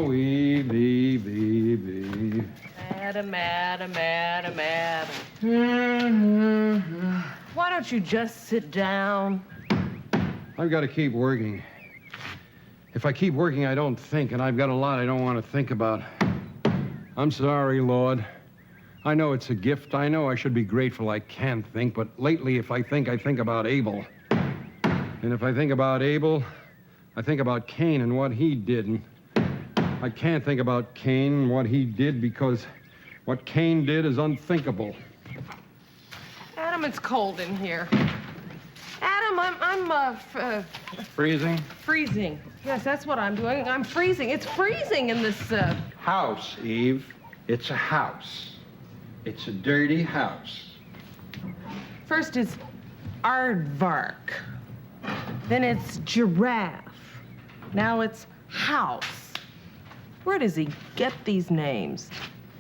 Now, Eve, Eve, Eve, Eve. Adam. Why don't you just sit down? I've got to keep working. If I keep working, I don't think, and I've got a lot I don't want to think about. I'm sorry, Lord. I know it's a gift. I know I should be grateful I can think, but lately, if I think about Abel. And if I think about Abel, I think about Cain and what he did. And I can't think about Cain and what he did because what Cain did is unthinkable. Adam, it's cold in here. Adam, I'm Freezing? freezing. Yes, that's what I'm doing. I'm freezing. It's freezing in this, House, Eve. It's a house. It's a dirty house. First it's aardvark. Then it's giraffe. Now it's house. Where does he get these names?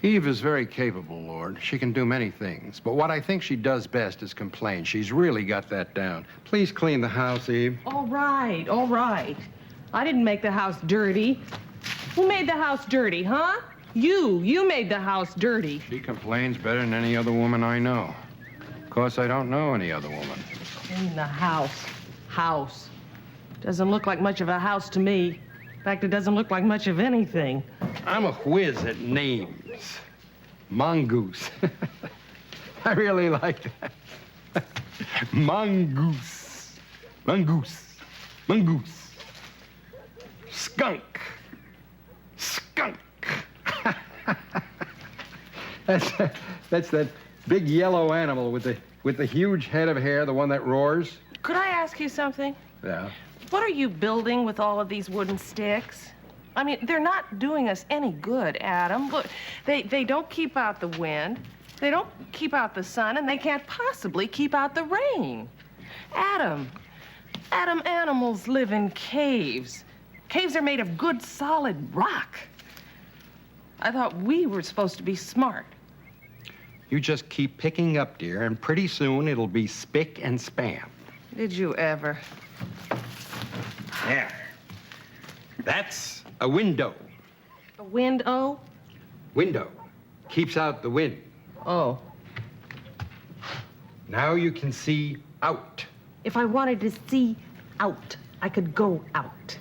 Eve is very capable, Lord. She can do many things. But what I think she does best is complain. She's really got that down. Please clean the house, Eve. All right, all right. I didn't make the house dirty. Who made the house dirty, huh? You made the house dirty. She complains better than any other woman I know. Of course, I don't know any other woman. In the house. House. Doesn't look like much of a house to me. In fact, it doesn't look like much of anything. I'm a whiz at names. Mongoose. I really like that. Mongoose. Mongoose. Mongoose. Skunk. Skunk. That's that big yellow animal with the huge head of hair, the one that roars. Could I ask you something? Yeah. What are you building with all of these wooden sticks? I mean, they're not doing us any good, Adam. Look, they don't keep out the wind, they don't keep out the sun, and they can't possibly keep out the rain. Adam, animals live in caves. Caves are made of good, solid rock. I thought we were supposed to be smart. You just keep picking up, dear, and pretty soon it'll be spick and span. Did you ever? There. That's a window. A window? Window. Keeps out the wind. Oh. Now you can see out. If I wanted to see out, I could go out.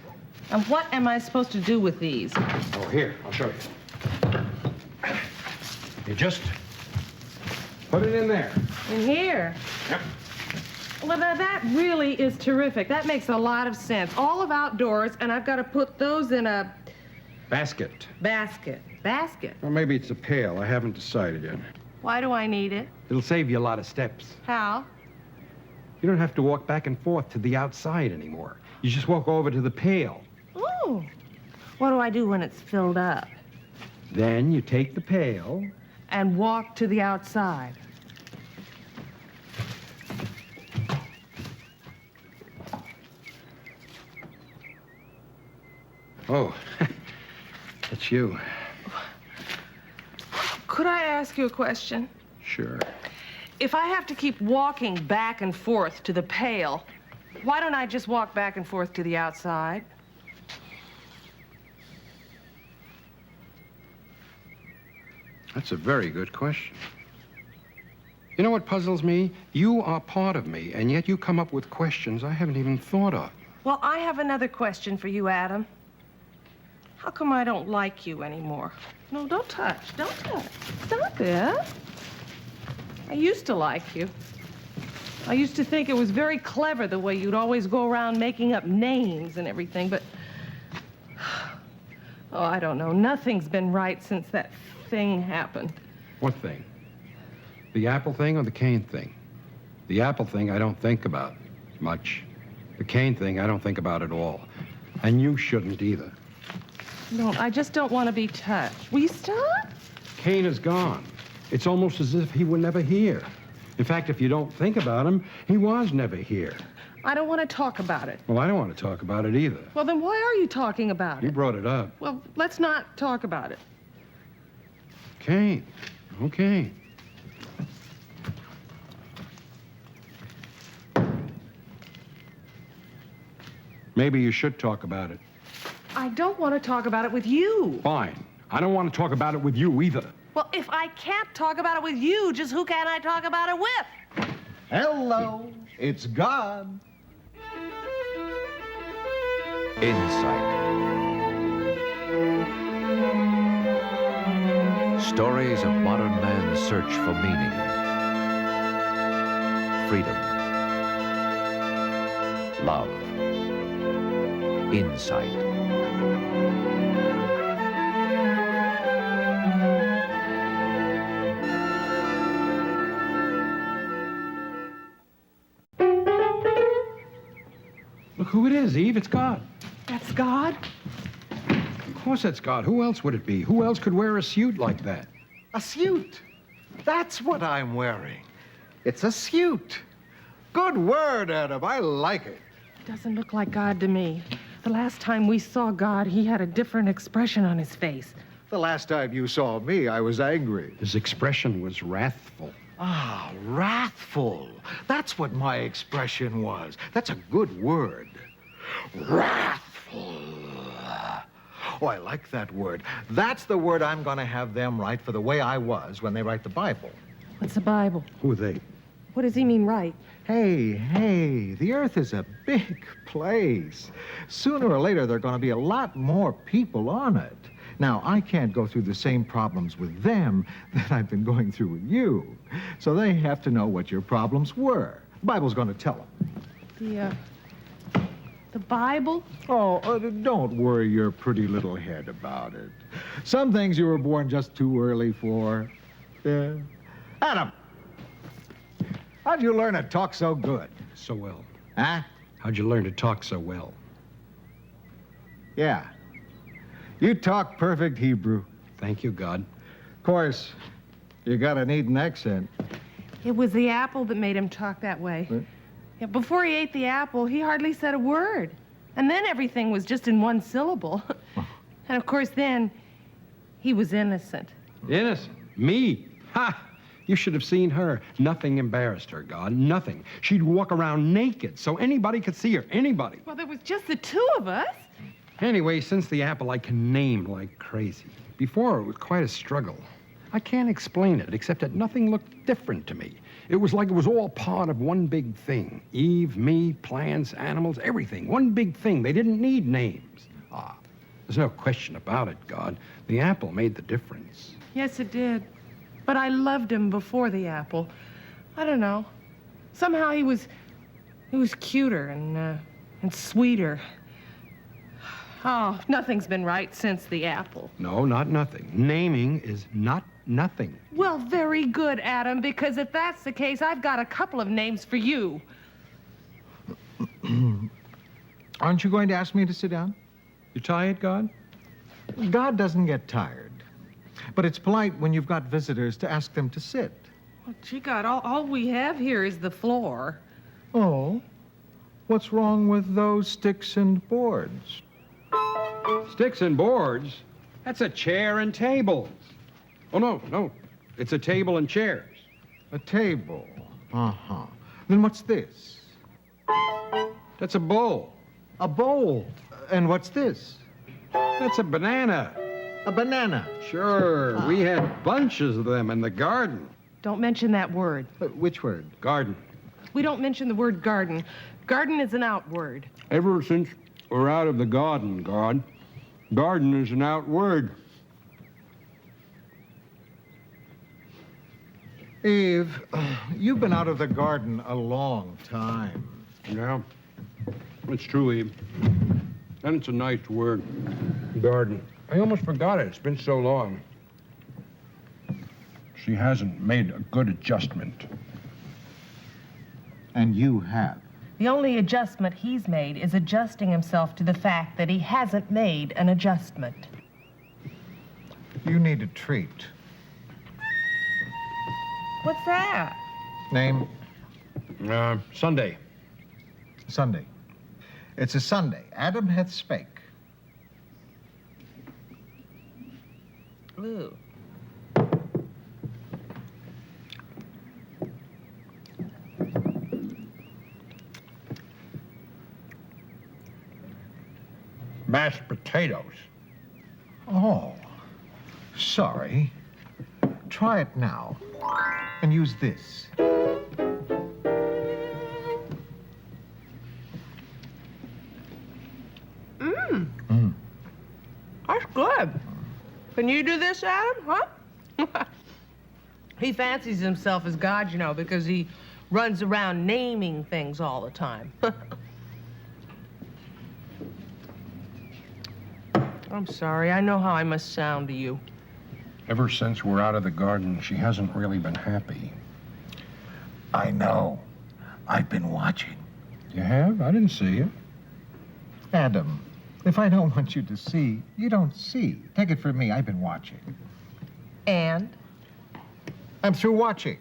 And what am I supposed to do with these? Oh, here, I'll show you. You just put it in there. In here? Yep. Well, now that really is terrific. That makes a lot of sense. All of outdoors, and I've got to put those in a... Basket. Basket. Basket. Or maybe it's a pail. I haven't decided yet. Why do I need it? It'll save you a lot of steps. How? You don't have to walk back and forth to the outside anymore. You just walk over to the pail. Ooh. What do I do when it's filled up? Then you take the pail... And walk to the outside. Oh, it's you. Could I ask you a question? Sure. If I have to keep walking back and forth to the pail, why don't I just walk back and forth to the outside? That's a very good question. You know what puzzles me? You are part of me, and yet you come up with questions I haven't even thought of. Well, I have another question for you, Adam. How come I don't like you anymore? No, don't touch. Don't touch. Stop it. I used to like you. I used to think it was very clever the way you'd always go around making up names and everything, but... Oh, I don't know. Nothing's been right since that thing happened. What thing? The Apple thing or the Cain thing? The Apple thing I don't think about much. The Cain thing I don't think about at all. And you shouldn't either. No, I just don't want to be touched. Will you stop? Cain is gone. It's almost as if he were never here. In fact, if you don't think about him, he was never here. I don't want to talk about it. Well, I don't want to talk about it either. Well, then why are you talking about You it? brought it up. Well, let's not talk about it. Cain. Okay. Maybe you should talk about it. I don't want to talk about it with you. Fine. I don't want to talk about it with you either. Well, if I can't talk about it with you, just who can I talk about it with? Hello, it's God. Insight. Stories of modern man's search for meaning, freedom, love, insight. Look who it is, Eve. It's God. That's God? Of course that's God. Who else would it be? Who else could wear a suit like that? A suit. That's what I'm wearing. It's a suit. Good word, Adam. I like it. Doesn't look like God to me. The last time we saw God, he had a different expression on his face. The last time you saw me, I was angry. His expression was wrathful. Ah, wrathful. That's what my expression was. That's a good word. Wrathful. Oh, I like that word. That's the word I'm going to have them write for the way I was when they write the Bible. What's the Bible? Who are they? What does he mean, right? Hey, the Earth is a big place. Sooner or later, there are going to be a lot more people on it. Now, I can't go through the same problems with them that I've been going through with you. So they have to know what your problems were. The Bible's going to tell them. The Bible? Oh, don't worry your pretty little head about it. Some things you were born just too early for. Yeah. Adam, how'd you learn to talk so good? So well. Huh? How'd you learn to talk so well? Yeah. You talk perfect Hebrew. Thank you, God. Of course, you gotta need an accent. It was the apple that made him talk that way. What? Yeah, before he ate the apple, he hardly said a word. And then everything was just in one syllable. And of course, then he was innocent. Innocent? Me? Ha! You should have seen her. Nothing embarrassed her, God. Nothing. She'd walk around naked so anybody could see her. Anybody. Well, there was just the two of us. Anyway, since the apple, I can name like crazy. Before, it was quite a struggle. I can't explain it, except that nothing looked different to me. It was like it was all part of one big thing. Eve, me, plants, animals, everything. One big thing. They didn't need names. Ah, there's no question about it, God. The apple made the difference. Yes, it did. But I loved him before the apple. I don't know. Somehow he was cuter and sweeter. Oh, nothing's been right since the apple. No, not nothing. Naming is not nothing. Well, very good, Adam, because if that's the case, I've got a couple of names for you. Aren't you going to ask me to sit down? You tired, God? God doesn't get tired. But it's polite when you've got visitors to ask them to sit. Well, gee, God, all we have here is the floor. Oh? What's wrong with those sticks and boards? Sticks and boards? That's a chair and tables. Oh, no. It's a table and chairs. A table. Uh-huh. Then what's this? That's a bowl. A bowl. And what's this? That's a banana. A banana. Sure, we had bunches of them in the garden. Don't mention that word. Which word? Garden. We don't mention the word garden. Garden is an out word. Ever since we're out of the garden, God, garden is an out word. Eve, you've been out of the garden a long time. Yeah, it's true, Eve. And it's a nice word, garden. I almost forgot it. It's been so long. She hasn't made a good adjustment. And you have. The only adjustment he's made is adjusting himself to the fact that he hasn't made an adjustment. You need a treat. What's that? Name? Sunday. Sunday. It's a Sunday. Adam hath spake. Ooh. Bah. mashed potatoes. Oh, sorry. Try it now. And use this. That's good. Can you do this, Adam, huh? He fancies himself as God, you know, because he runs around naming things all the time. I'm sorry. I know how I must sound to you. Ever since we're out of the garden, she hasn't really been happy. I know. I've been watching. You have? I didn't see you. Adam, if I don't want you to see, you don't see. Take it from me, I've been watching. And I'm through watching.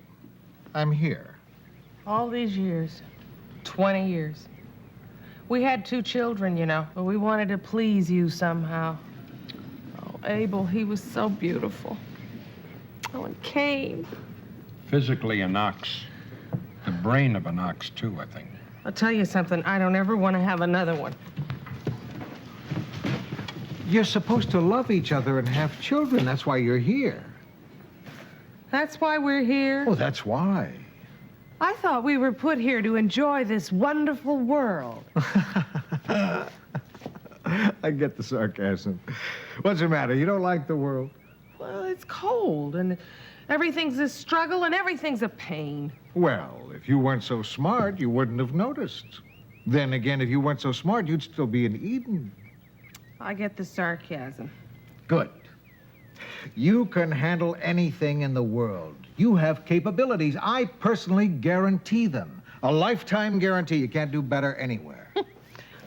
I'm here. all these years, 20 years, we had 2 children, you know, but we wanted to please you somehow. Oh, Abel, he was so beautiful. Oh, and Cain. Physically an ox. The brain of an ox, too, I think. I'll tell you something, I don't ever want to have another one. You're supposed to love each other and have children. That's why you're here. That's why we're here. Oh, that's why. I thought we were put here to enjoy this wonderful world. I get the sarcasm. What's the matter? You don't like the world? Well, it's cold, and everything's a struggle, and everything's a pain. Well, if you weren't so smart, you wouldn't have noticed. Then again, if you weren't so smart, you'd still be in Eden. I get the sarcasm. Good. You can handle anything in the world. You have capabilities. I personally guarantee them. A lifetime guarantee. You can't do better anywhere.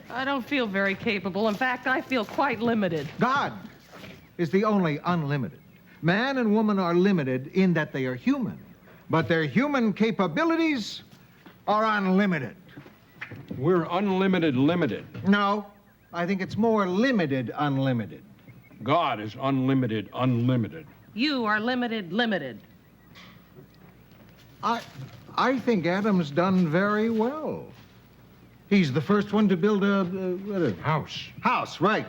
I don't feel very capable. In fact, I feel quite limited. God is the only unlimited. Man and woman are limited in that they are human, but their human capabilities are unlimited. We're unlimited limited. No, I think it's more limited unlimited. God is unlimited unlimited. You are limited limited. I think Adam's done very well. He's the first one to build a House. house, right.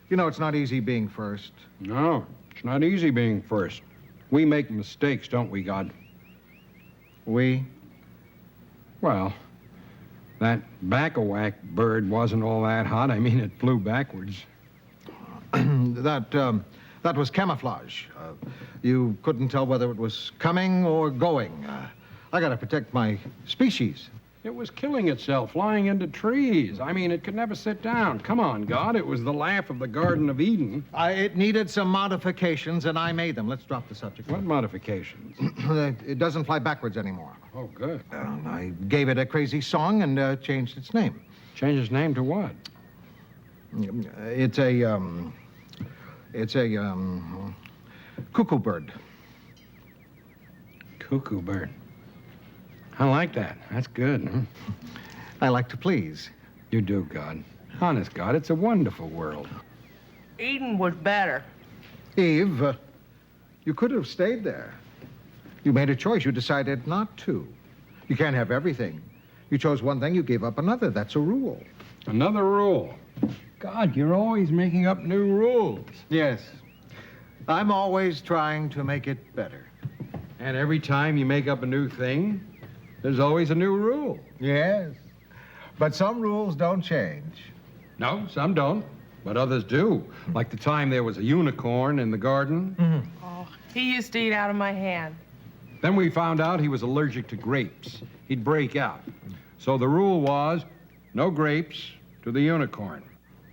You know, it's not easy being first. No, it's not easy being first. We make mistakes, don't we, God? We? Well, that back-a-whack bird wasn't all that hot. I mean, it flew backwards. That was camouflage. You couldn't tell whether it was coming or going. I gotta protect my species. It was killing itself, flying into trees. I mean, it could never sit down. Come on, God. It was the laugh of the Garden of Eden. It needed some modifications, and I made them. Let's drop the subject. What modifications? It doesn't fly backwards anymore. Oh, good. I gave it a crazy song and changed its name. Change its name to what? It's a cuckoo bird. Cuckoo bird. I like that. That's good, huh? I like to please. You do, God. Honest, God, it's a wonderful world. Eden was better. Eve, you could have stayed there. You made a choice. You decided not to. You can't have everything. You chose one thing, you gave up another. That's a rule. Another rule. God, you're always making up new rules. Yes. I'm always trying to make it better. And every time you make up a new thing, there's always a new rule. Yes. But some rules don't change. No, some don't, but others do. Like the time there was a unicorn in the garden. Oh, he used to eat out of my hand. Then we found out he was allergic to grapes. He'd break out. So the rule was no grapes to the unicorn.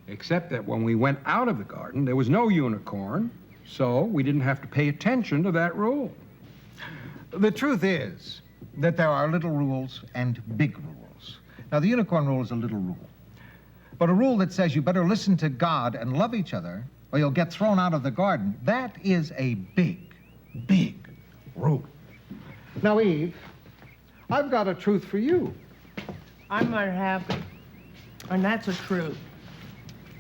Except that when we went out of the garden, there was no unicorn, so we didn't have to pay attention to that rule. The truth is that there are little rules and big rules. Now, the unicorn rule is a little rule. But a rule that says you better listen to God and love each other or you'll get thrown out of the garden, that is a big, big rule. Now, Eve, I've got a truth for you. I'm unhappy. And that's the truth.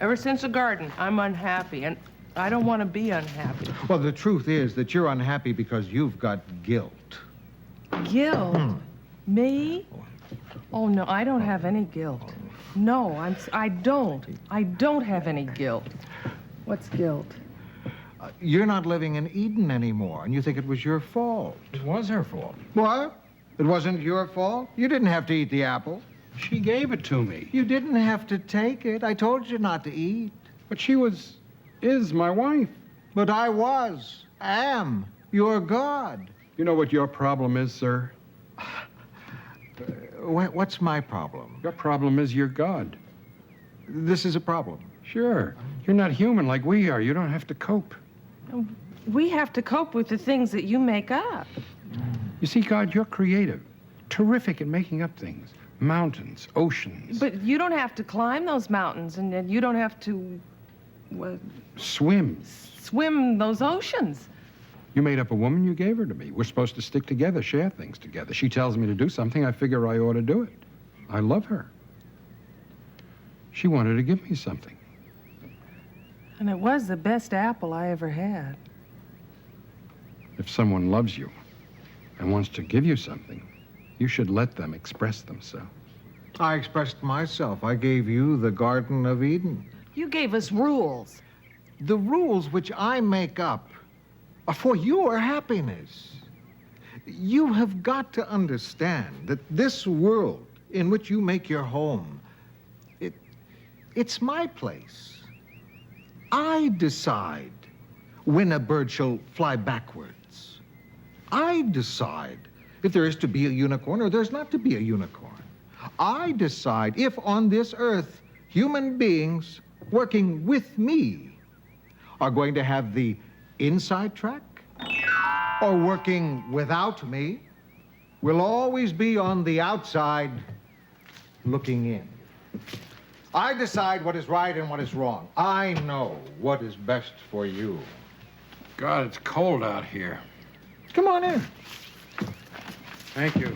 Ever since the garden, I'm unhappy, and I don't want to be unhappy. Well, the truth is that you're unhappy because you've got guilt. Guilt? Me? Oh, no, I don't have any guilt. No, I don't. I don't have any guilt. What's guilt? You're not living in Eden anymore, and you think it was your fault. It was her fault. What? It wasn't your fault? You didn't have to eat the apple. She gave it to me. You didn't have to take it. I told you not to eat. But she is my wife. But I am your God. You know what your problem is, sir? What's my problem? Your problem is you're God. This is a problem. Sure. You're not human like we are. You don't have to cope. We have to cope with the things that you make up. You see, God, you're creative. Terrific at making up things. Mountains, oceans. But you don't have to climb those mountains, and you don't have to swim. Swim those oceans. You made up a woman, you gave her to me. We're supposed to stick together, share things together. She tells me to do something, I figure I ought to do it. I love her. She wanted to give me something. And it was the best apple I ever had. If someone loves you and wants to give you something, you should let them express themselves. I expressed myself. I gave you the Garden of Eden. You gave us rules. The rules which I make up are for your happiness. You have got to understand that this world in which you make your home, it's my place. I decide when a bird shall fly backwards. I decide if there is to be a unicorn or there's not to be a unicorn. I decide if on this earth human beings working with me are going to have the inside track or working without me will always be on the outside looking in. I decide what is right and what is wrong. I know what is best for you. God, it's cold out here. Come on in. Thank you.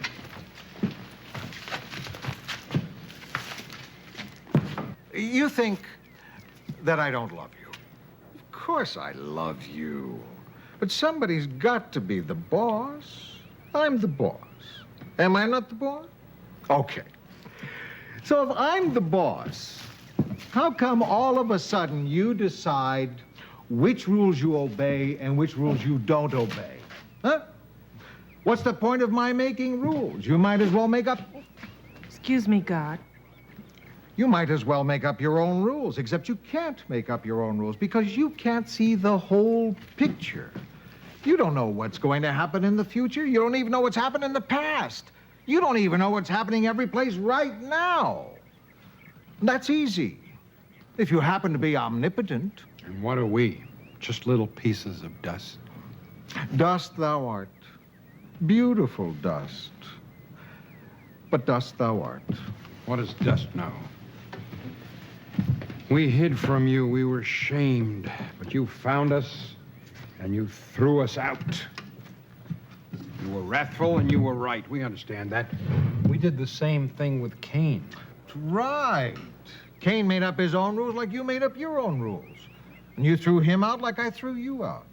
You think that I don't love you. Of course I love you. But somebody's got to be the boss. I'm the boss. Am I not the boss? Okay. So if I'm the boss, how come all of a sudden you decide which rules you obey and which rules you don't obey? Huh? What's the point of my making rules? You might as well make up... Excuse me, God. You might as well make up your own rules, except you can't make up your own rules because you can't see the whole picture. You don't know what's going to happen in the future. You don't even know what's happened in the past. You don't even know what's happening every place right now. That's easy, if you happen to be omnipotent. And what are we? Just little pieces of dust. Dust thou art, beautiful dust, but dust thou art. What does dust know? We hid from you, we were shamed, but you found us and you threw us out. You were wrathful and you were right. We understand that. We did the same thing with Cain. Right. Cain made up his own rules like you made up your own rules. And you threw him out like I threw you out.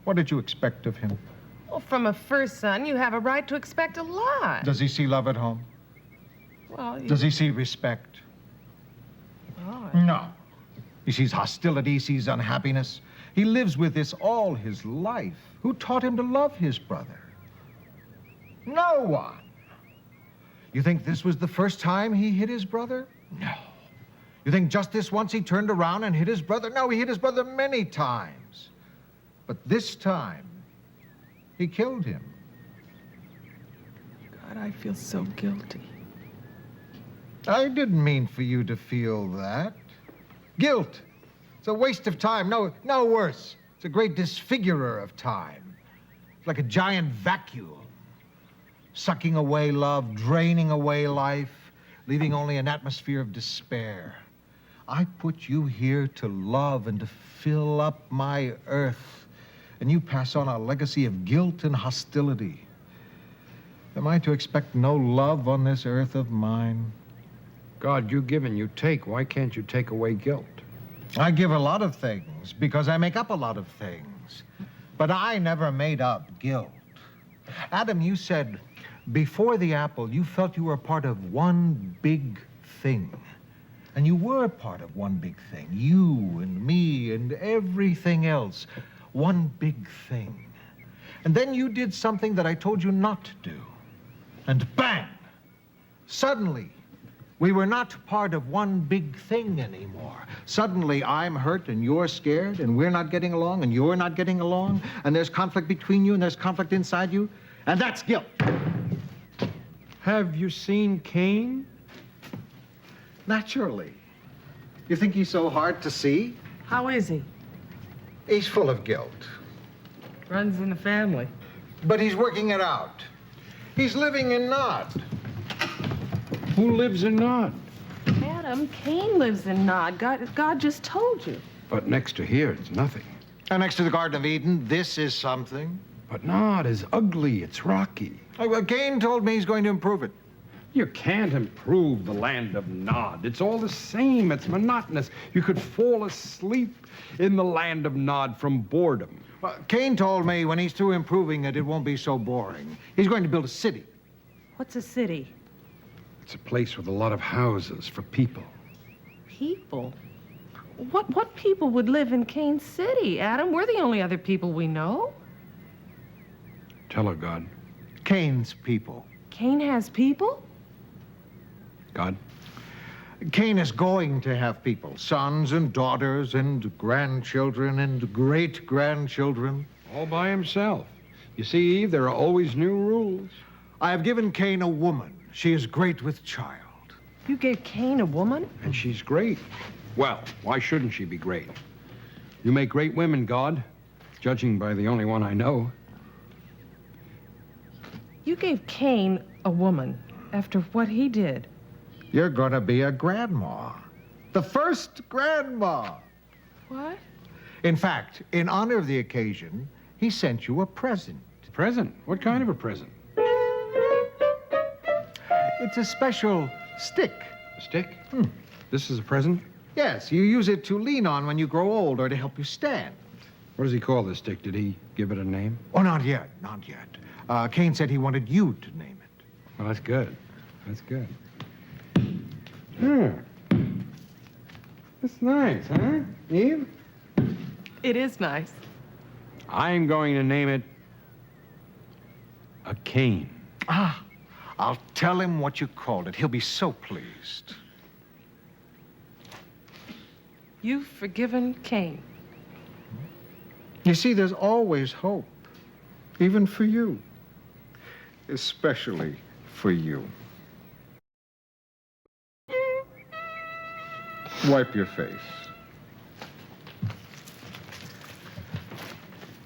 What did you expect of him? Well, from a first son, you have a right to expect a lot. Does he see love at home? Well, Does he see respect? Well, No. He sees hostility, he sees unhappiness. He lives with this all his life. Who taught him to love his brother? No one. You think this was the first time he hit his brother? No. You think just this once he turned around and hit his brother? No, he hit his brother many times. But this time, he killed him. God, I feel so guilty. I didn't mean for you to feel that. Guilt. It's a waste of time. No worse. It's a great disfigurer of time. It's like a giant vacuum, sucking away love, draining away life, leaving only an atmosphere of despair. I put you here to love and to fill up my earth, and you pass on a legacy of guilt and hostility. Am I to expect no love on this earth of mine? God, you give and you take. Why can't you take away guilt? I give a lot of things because I make up a lot of things. But I never made up guilt. Adam, you said before the apple, you felt you were part of one big thing. And you were part of one big thing. You and me and everything else. One big thing. And then you did something that I told you not to do. And bang! Suddenly, we were not part of one big thing anymore. Suddenly, I'm hurt and you're scared and we're not getting along and you're not getting along and there's conflict between you and there's conflict inside you. And that's guilt. Have you seen Cain? Naturally. You think he's so hard to see? How is he? He's full of guilt. Runs in the family. But he's working it out. He's living in Nod. Who lives in Nod? Adam, Cain lives in Nod. God just told you. But next to here, it's nothing. And next to the Garden of Eden, this is something. But Nod is ugly. It's rocky. Oh, well, Cain told me he's going to improve it. You can't improve the land of Nod. It's all the same. It's monotonous. You could fall asleep in the land of Nod from boredom. Well, Cain told me when he's through improving it, it won't be so boring. He's going to build a city. What's a city? It's a place with a lot of houses for people. People? What people would live in Cain City, Adam? We're the only other people we know. Tell her, God. Cain's people. Cain has people? God. Cain is going to have people, sons and daughters and grandchildren and great-grandchildren. All by himself. You see, Eve, there are always new rules. I have given Cain a woman. She is great with child. You gave Cain a woman? And she's great. Well, why shouldn't she be great? You make great women, God, judging by the only one I know. You gave Cain a woman after what he did. You're gonna be a grandma. The first grandma. What? In fact, in honor of the occasion, he sent you a present. Present? What kind of a present? It's a special stick. A stick? This is a present? Yes, you use it to lean on when you grow old or to help you stand. What does he call this stick? Did he give it a name? Oh, not yet, not yet. Cain said he wanted you to name it. Well, that's good. That's good. That's nice, huh, Eve? It is nice. I'm going to name it a Cain. Ah, I'll tell him what you called it. He'll be so pleased. You've forgiven Cain. You see, there's always hope, even for you, especially for you. Wipe your face.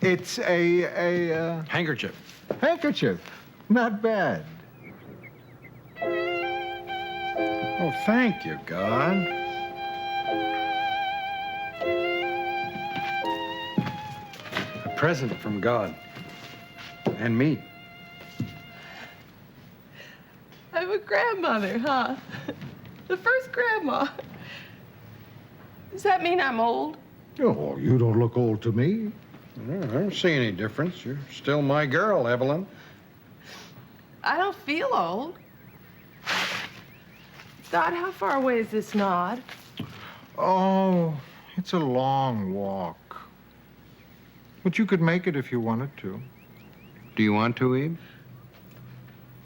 It's a Handkerchief. handkerchief. Not bad. Oh, thank you, God. A present from God. And me. I'm a grandmother, huh? The first grandma. Does that mean I'm old? Oh, you don't look old to me. I don't see any difference. You're still my girl, Evelyn. I don't feel old. Dot, how far away is this Nod? Oh, it's a long walk. But you could make it if you wanted to. Do you want to, Eve?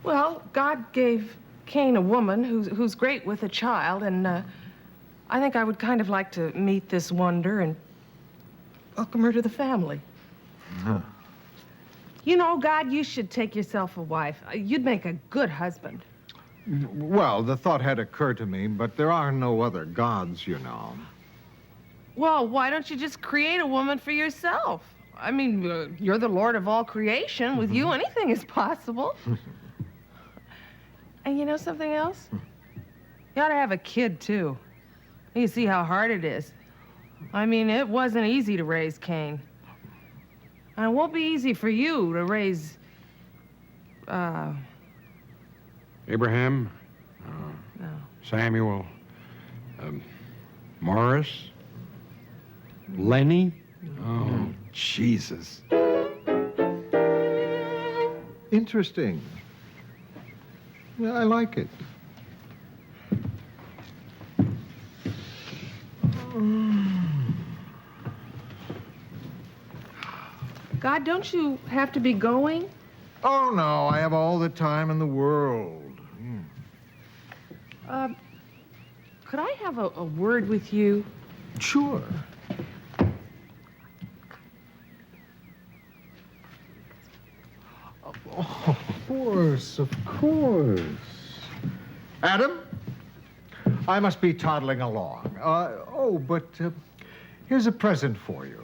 Well, God gave Cain a woman who's great with a child, and I think I would kind of like to meet this wonder and welcome her to the family. Huh. You know, God, you should take yourself a wife. You'd make a good husband. Well, the thought had occurred to me, but there are no other gods, you know. Well, why don't you just create a woman for yourself? I mean, you're the Lord of all creation. With you, anything is possible. And you know something else? You ought to have a kid, too. You see how hard it is. I mean, it wasn't easy to raise Cain. And it won't be easy for you to raise, Abraham? no. Samuel? Morris? Lenny? Oh, Jesus. Interesting. Well, I like it. God, don't you have to be going? Oh, no, I have all the time in the world. Could I have a word with you? Sure. Oh, of course, of course. Adam, I must be toddling along. But here's a present for you.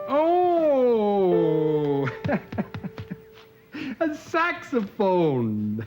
Oh! A saxophone.